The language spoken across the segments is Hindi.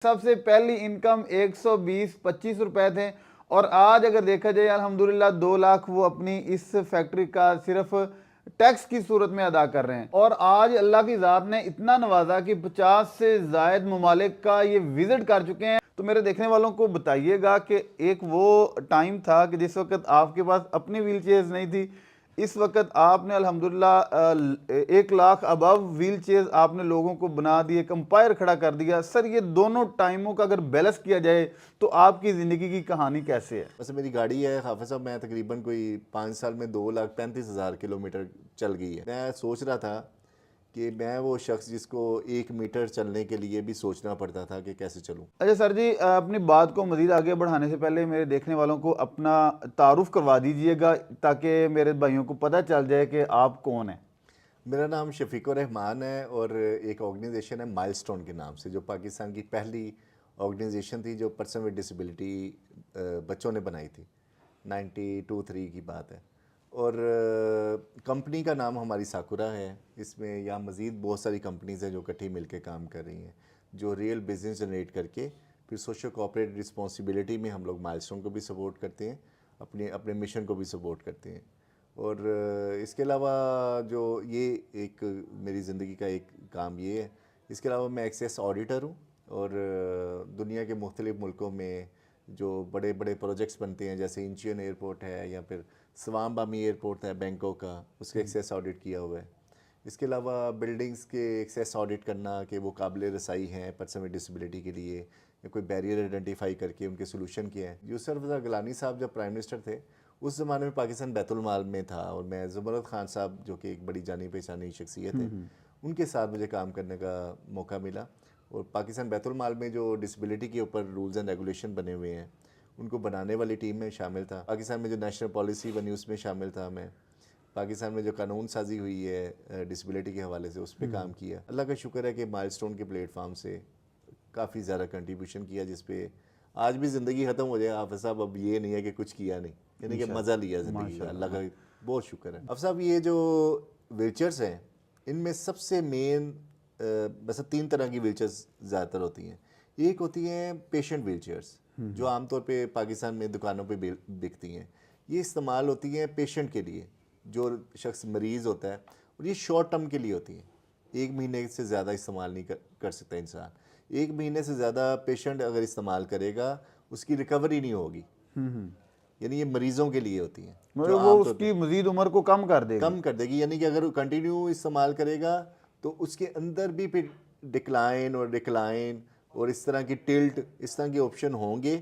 सबसे पहली इनकम 120-25 रुपए थे और आज अगर देखा जाए अल्हम्दुलिल्लाह 2 लाख वो अपनी इस फैक्ट्री का सिर्फ टैक्स की सूरत में अदा कर रहे हैं। और आज अल्लाह की ज़ात ने इतना नवाजा कि 50 से ज़ायद ममालिक का ये विजिट कर चुके हैं। तो मेरे देखने वालों को बताइएगा कि एक वो टाइम था कि जिस वक्त आपके पास अपनी व्हील चेयर्स नहीं थी, इस वक्त आपने अल्हम्दुलिल्लाह 1 लाख अबव व्हील चेयर्स आपने लोगों को बना दिए, कंपायर खड़ा कर दिया। सर ये दोनों टाइमों का अगर बैलेंस किया जाए तो आपकी ज़िंदगी की कहानी कैसे है? वैसे मेरी गाड़ी है हाफिज़ साहब, मैं तकरीबन कोई 5 साल में 2,35,000 किलोमीटर चल गई है। मैं सोच रहा था कि मैं वो शख्स जिसको 1 मीटर चलने के लिए भी सोचना पड़ता था कि कैसे चलूं। अच्छा सर जी, अपनी बात को मज़ीद आगे बढ़ाने से पहले मेरे देखने वालों को अपना तारुफ करवा दीजिएगा ताकि मेरे भाइयों को पता चल जाए कि आप कौन हैं। मेरा नाम शफीकुर रहमान है और एक ऑर्गेनाइजेशन है माइलस्टोन के नाम से, जो पाकिस्तान की पहली ऑर्गेनाइजेशन थी जो पर्सन विद डिसेबिलिटी बच्चों ने बनाई थी। 92-3 की बात है। और कंपनी का नाम हमारी साकुरा है। इसमें यहाँ मज़ीद बहुत सारी कंपनीज़ हैं जो इकट्ठी मिलकर काम कर रही हैं, जो रियल बिजनेस जनरेट करके फिर सोशल कॉर्पोरेट रिस्पॉन्सिबिलिटी में हम लोग माइलस्टोन को भी सपोर्ट करते हैं, अपने अपने मिशन को भी सपोर्ट करते हैं। और इसके अलावा जो ये एक मेरी ज़िंदगी का एक काम ये है। इसके अलावा मैं एक्सेस ऑडिटर हूँ और दुनिया के मुख्तलिफ़ मुल्कों में जो बड़े बड़े प्रोजेक्ट्स बनते हैं, जैसे इंचियन एयरपोर्ट है या फिर स्वामबामी एयरपोर्ट है बैंकॉक का, उसके एक्सेस ऑडिट किया हुआ है। इसके अलावा बिल्डिंग्स के एक्सेस ऑडिट करना कि वो काबिल रसाई हैं पर्सन विद डिसेबिलिटी के लिए, या कोई बैरियर आइडेंटिफाई करके उनके सोल्यूशन किए हैं। यूसुफ रज़ा गिलानी साहब जब प्राइम मिनिस्टर थे उस ज़माने में पाकिस्तान बैतुल माल में था, और मैं ज़ुमरत खान साहब जो कि एक बड़ी जानी पहचानी शख्सियत है, उनके साथ मुझे काम करने का मौका मिला। और पाकिस्तान बैतुल माल में जो डिसेबिलिटी के ऊपर रूल्स एंड रेगुलेशन बने हुए हैं उनको बनाने वाली टीम में शामिल था। पाकिस्तान में जो नेशनल पॉलिसी बनी उसमें शामिल था मैं। पाकिस्तान में जो कानून साजी हुई है डिसेबिलिटी के हवाले से उस पर काम किया। अल्लाह का शुक्र है कि माइलस्टोन के प्लेटफॉर्म से काफ़ी ज़्यादा कंट्रीब्यूशन किया, जिस पे आज भी ज़िंदगी ख़त्म हो जाए हाफिज़ साहब, अब ये नहीं है कि कुछ किया नहीं, यानी कि मज़ा लिया ज़िंदगी का। अल्लाह का बहुत शुक्र है। अब साहब ये जो व्हीलचेयर्स हैं इनमें सबसे मेन बस 3 तरह की व्हीलचेयर्स ज़्यादातर होती हैं। एक होती हैं पेशेंट व्हीलचेयर्स जो आमतौर पे पाकिस्तान में दुकानों पे बिकती हैं। ये इस्तेमाल होती हैं पेशेंट के लिए, जो शख्स मरीज़ होता है, और ये शॉर्ट टर्म के लिए होती हैं। 1 महीने से ज़्यादा इस्तेमाल नहीं कर सकता इंसान। 1 महीने से ज़्यादा पेशेंट अगर इस्तेमाल करेगा उसकी रिकवरी नहीं होगी, यानी ये मरीजों के लिए होती हैं जो मतलब वो आमतौर पे उसकी मजीद उम्र को कम कर देगी। कम कर देगी। यानी कि अगर वो कंटिन्यू इस्तेमाल करेगा तो उसके अंदर भी फिर डिक्लाइन और रिक्लाइन और इस तरह की टिल्ट, इस तरह के ऑप्शन होंगे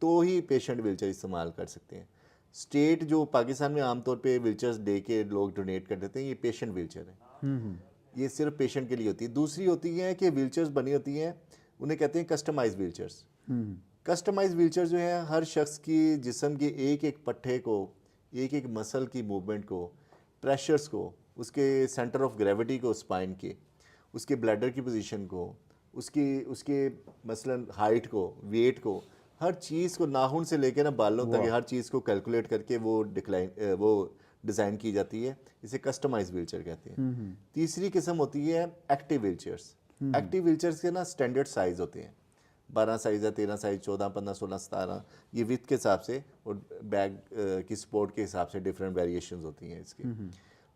तो ही पेशेंट व्हीलचेयर इस्तेमाल कर सकते हैं। स्टेट जो पाकिस्तान में आमतौर पे व्हीलचेयर्स दे के लोग डोनेट कर देते हैं, ये पेशेंट व्हीलचेयर है। ये सिर्फ पेशेंट के लिए होती है। दूसरी होती है कि व्हीलचेयर्स बनी होती हैं, उन्हें कहते हैं कस्टमाइज व्हीलचेयर्स। कस्टमाइज व्हीलचेयर जो है हर शख्स की जिस्म के एक एक पट्टे को, एक एक मसल की मूवमेंट को, प्रेशर्स को, उसके सेंटर ऑफ ग्रेविटी को, स्पाइन के, उसके ब्लैडर की पोजीशन को, उसकी उसके मसलन हाइट को, वेट को, हर चीज़ को नाखून से लेकर ना बालों तक हर चीज़ को कैलकुलेट करके वो डिज़ाइन की जाती है। इसे कस्टमाइज व्हीलचेयर कहते हैं। तीसरी किस्म होती है एक्टिव व्हीलचेयर्स। एक्टिव व्हीलचेयर्स के ना स्टैंडर्ड साइज़ होते हैं, 12 साइज़ है, 13 साइज़, 14, 15, 16, 17, ये विथ के हिसाब से और बैग की सपोर्ट के हिसाब से डिफरेंट वेरिएशंस होती हैं इसके।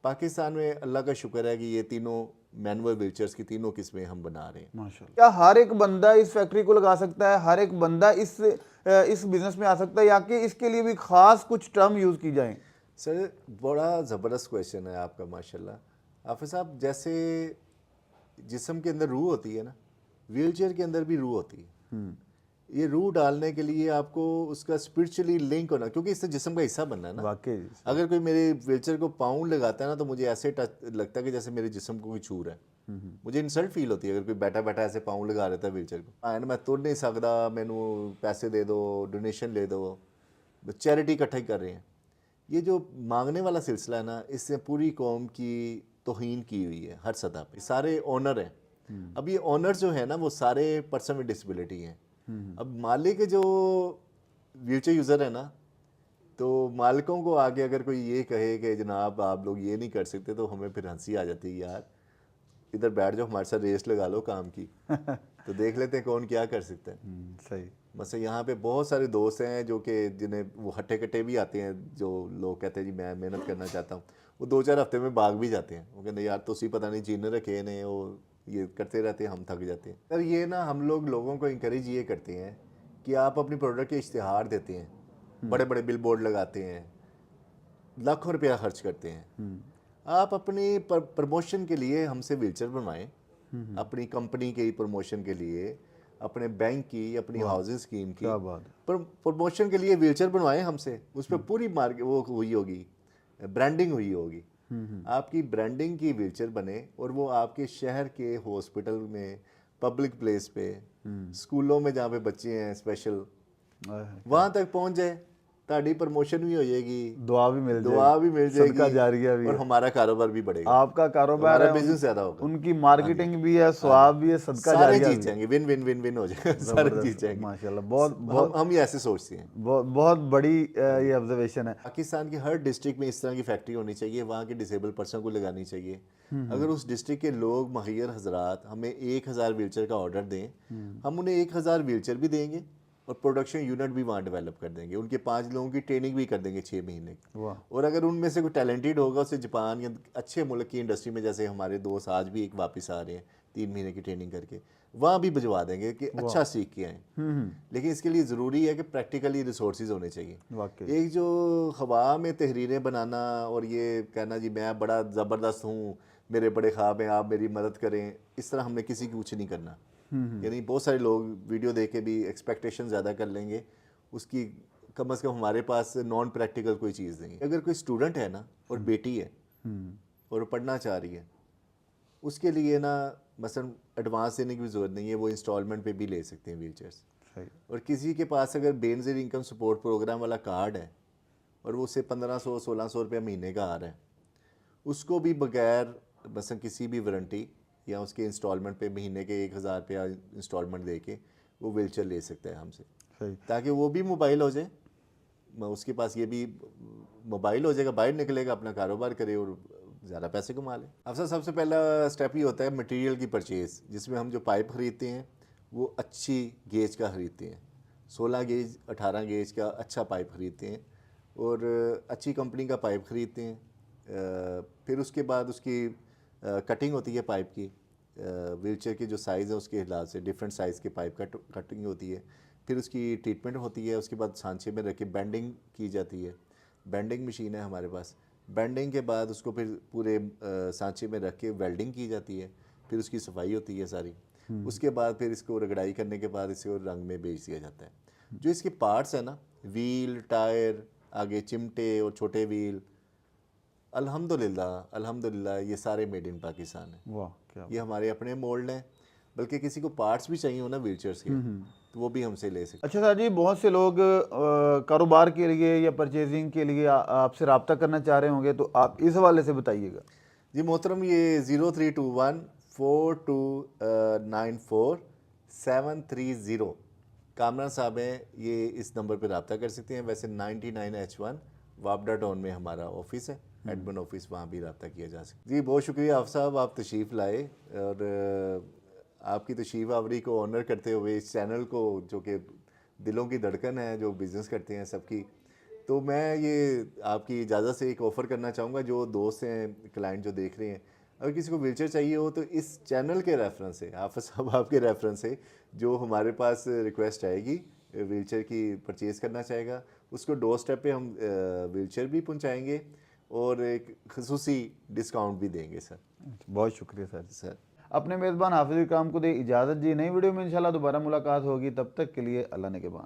पाकिस्तान में अल्लाह का शुक्र है कि ये तीनों मैनुअल व्हीलचेयर्स की तीनों किस्में हम बना रहे हैं। माशाल्लाह। क्या हर एक बंदा इस फैक्ट्री को लगा सकता है? हर एक बंदा इस बिजनेस में आ सकता है या कि इसके लिए भी खास कुछ टर्म यूज की जाए? सर बड़ा ज़बरदस्त क्वेश्चन है आपका, माशाल्लाह। हाफिज़ साहब, जैसे जिस्म के अंदर रूह होती है ना, व्हीलचेयर के अंदर भी रूह होती है। ये रूह डालने के लिए आपको उसका स्पिरिचुअली लिंक होना, क्योंकि इससे जिस्म का हिस्सा बनना है ना। वाकई अगर कोई मेरे व्हीलचेयर को पाँव लगाता है ना तो मुझे ऐसे टच लगता है कि जैसे मेरे जिस्म को कोई छू रहा है। मुझे इंसल्ट फील होती है अगर कोई बैठा बैठा ऐसे पाँव लगा रहता है व्हीलचेयर को। ना मैं तुर नहीं सकता, मैनू पैसे दे दो, डोनेशन ले दो, चैरिटी इकट्ठा कर रहे हैं। ये जो मांगने वाला सिलसिला है ना, इससे पूरी कौम की तौहीन की हुई है हर सतह पे। सारे ओनर हैं। अब ये ओनर जो है ना वो सारे पर्सन विद डिसेबिलिटी हैं। अब मालिक जो व्हीलचेयर यूज़र है ना, तो मालिकों को आगे अगर कोई ये कहे कि जनाब आप लोग ये नहीं कर सकते तो हमें फिर हंसी आ जाती है यार। इधर बैठ जाओ, हमारे साथ रेस लगा लो काम की, तो देख लेते हैं कौन क्या कर सकता है। सही। मतलब यहाँ पे बहुत सारे दोस्त हैं जो कि जिन्हें वो हट्टे कट्टे भी आते हैं, जो लोग कहते हैं जी मैं मेहनत करना चाहता हूँ, वो 2-4 हफ्ते में भाग भी जाते हैं। वो कहते यार तो उसी पता नहीं चीन रखे ने, वो ये करते रहते हैं, हम थक जाते हैं। सर ये ना हम लोगों को इंकरेज ये करते हैं कि आप अपनी प्रोडक्ट के इश्तिहार देते हैं, बड़े बड़े बिल बोर्ड लगाते हैं, लाखों रुपया खर्च करते हैं। आप अपनी प्रमोशन के लिए हमसे व्हीलचेयर बनवाएं, अपनी कंपनी के प्रमोशन के लिए, अपने बैंक की, अपनी हाउसिंग स्कीम की क्या बात है। पर प्रमोशन के लिए व्हीलचेयर बनवाएं हमसे। उस पर पूरी मार्केट वो हुई होगी, ब्रांडिंग हुई होगी। आपकी ब्रांडिंग की व्हीलचेयर बने और वो आपके शहर के हॉस्पिटल में, पब्लिक प्लेस पे, स्कूलों में जहाँ पे बच्चे हैं स्पेशल, वहाँ तक पहुँच जाए, ताड़ी प्रमोशन भी हो जाएगी, दुआ भी मिल दुआ भी मिल जाएगी, सदका जाएगी, जारिया भी और है। हमारा कारोबार भी बढ़ेगा, आपका कारोबार हमारा है, बिजनेस ज्यादा होगा, उनकी मार्केटिंग भी है, स्वाब भी है, सदका सारे जारिया जीत भी। जाएंगे, विन विन विन विन हो जाएगा, सारे जीत जबरदस्त, जाएंगे। माशाल्लाह। बहुत बहुत हम ये ऐसे सोचते हैं। बहुत बड़ी ये ऑब्जर्वेशन है। पाकिस्तान की हर डिस्ट्रिक्ट में इस तरह की फैक्ट्री होनी चाहिए, वहाँ के डिसेबल पर्सन को लगानी चाहिए। अगर उस डिस्ट्रिक्ट के लोग मुहैयर हजरात हमें 1000 व्हीलचेयर का ऑर्डर दें, हम उन्हें 1000 व्हीलचेयर भी देंगे और प्रोडक्शन यूनिट भी वहाँ डेवलप कर देंगे, उनके 5 लोगों की ट्रेनिंग भी कर देंगे 6 महीने की। वाह। और अगर उनमें से कोई टैलेंटेड होगा, उसे जापान या अच्छे मुल्क की इंडस्ट्री में, जैसे हमारे दोस्त आज भी एक वापस आ रहे हैं 3 महीने की ट्रेनिंग करके, वहाँ भी भिजवा देंगे कि अच्छा सीख के आए। लेकिन इसके लिए ज़रूरी है कि प्रैक्टिकली रिसोर्सेज होने चाहिए। वाकई एक जो हवा में तहरीरें बनाना और ये कहना जी मैं बड़ा ज़बरदस्त हूँ, मेरे बड़े ख्वाब हैं, आप मेरी मदद करें, इस तरह हमने किसी की कुछ नहीं करना। यानी बहुत सारे लोग वीडियो देख के भी एक्सपेक्टेशन ज़्यादा कर लेंगे, उसकी कम से कम हमारे पास नॉन प्रैक्टिकल कोई चीज़ नहीं है। अगर कोई स्टूडेंट है ना और बेटी है और वो पढ़ना चाह रही है, उसके लिए ना मसलन एडवांस देने की भी ज़रूरत नहीं है, वो इंस्टॉलमेंट पे भी ले सकते हैं व्हीलचेयर्स। सही। और किसी के पास अगर बेनज़ीर इनकम सपोर्ट प्रोग्राम वाला कार्ड है और वो उससे 1500-1600 रुपया महीने का आ रहा है, उसको भी बगैर मसलन किसी भी वारंटी या उसके इंस्टॉलमेंट पे महीने के 1000 रुपया इंस्टॉलमेंट दे के वो व्हीलचेयर ले सकता है हमसे, सही। ताकि वो भी मोबाइल हो जाए, उसके पास ये भी मोबाइल हो जाएगा, बाहर निकलेगा, अपना कारोबार करे और ज़्यादा पैसे कमा ले। अफसर सबसे पहला स्टेप ही होता है मटेरियल की परचेज़, जिसमें हम जो पाइप ख़रीदते हैं वो अच्छी गेज का ख़रीदते हैं, 16 गेज 18 गेज का अच्छा पाइप ख़रीदते हैं और अच्छी कंपनी का पाइप ख़रीदते हैं। फिर उसके बाद उसकी कटिंग होती है पाइप की, व्हीलचेयर की जो साइज़ है उसके हिसाब से डिफरेंट साइज़ के पाइप कटिंग होती है। फिर उसकी ट्रीटमेंट होती है, उसके बाद सांचे में रख के बेंडिंग की जाती है, बेंडिंग मशीन है हमारे पास। बेंडिंग के बाद उसको फिर पूरे सांचे में रख के वेल्डिंग की जाती है, फिर उसकी सफाई होती है सारी। उसके बाद फिर इसको रगड़ाई करने के बाद इसे रंग में बेच दिया जाता है। जो इसके पार्ट्स हैं ना, व्हील, टायर, आगे चिमटे और छोटे व्हील, अल्हम्दुलिल्लाह ये सारे मेड इन पाकिस्तान है। वाह क्या। ये हमारे अपने मोल्ड हैं, बल्कि किसी को पार्ट्स भी चाहिए हो ना व्हीलचेयर्स के, तो वो भी हमसे ले सकते। अच्छा सर जी, बहुत से लोग कारोबार के लिए या परचेजिंग के लिए आपसे रब्ता करना चाह रहे होंगे, तो आप इस हवाले से बताइएगा। जी मोहतरम, ये 0321-4294-730 कामरान साहब हैं, ये इस नंबर पर रब्ता कर सकते हैं। वैसे 99H1 वापडा टाउन में हमारा ऑफिस है, एडमिन ऑफिस, वहाँ भी रब्ता किया जा सकता है। जी बहुत शुक्रिया आप साहब, आप तशरीफ़ लाए और आपकी तशरीफ़ आवरी को ऑनर करते हुए इस चैनल को, जो कि दिलों की धड़कन है, जो बिज़नेस करते हैं सबकी, तो मैं ये आपकी इजाज़त से एक ऑफ़र करना चाहूँगा। जो दोस्त हैं, क्लाइंट जो देख रहे हैं, अगर किसी को व्हीलचेयर चाहिए हो तो इस चैनल के रेफरेंस से, हाफ़िज़ साहब आपके रेफरेंस से जो हमारे पास रिक्वेस्ट आएगी व्हीलचेयर की परचेज़ करना चाहेगा, उसको डोर स्टेप पे हम व्हीलचेयर भी पहुँचाएँगे और एक खसूसी डिस्काउंट भी देंगे सर। बहुत शुक्रिया सर। सर अपने मेज़बान हाफिज़ इकराम को दे इजाज़त जी। नई वीडियो में इंशाल्लाह दोबारा मुलाकात होगी, तब तक के लिए अल्लाह ने के बाद।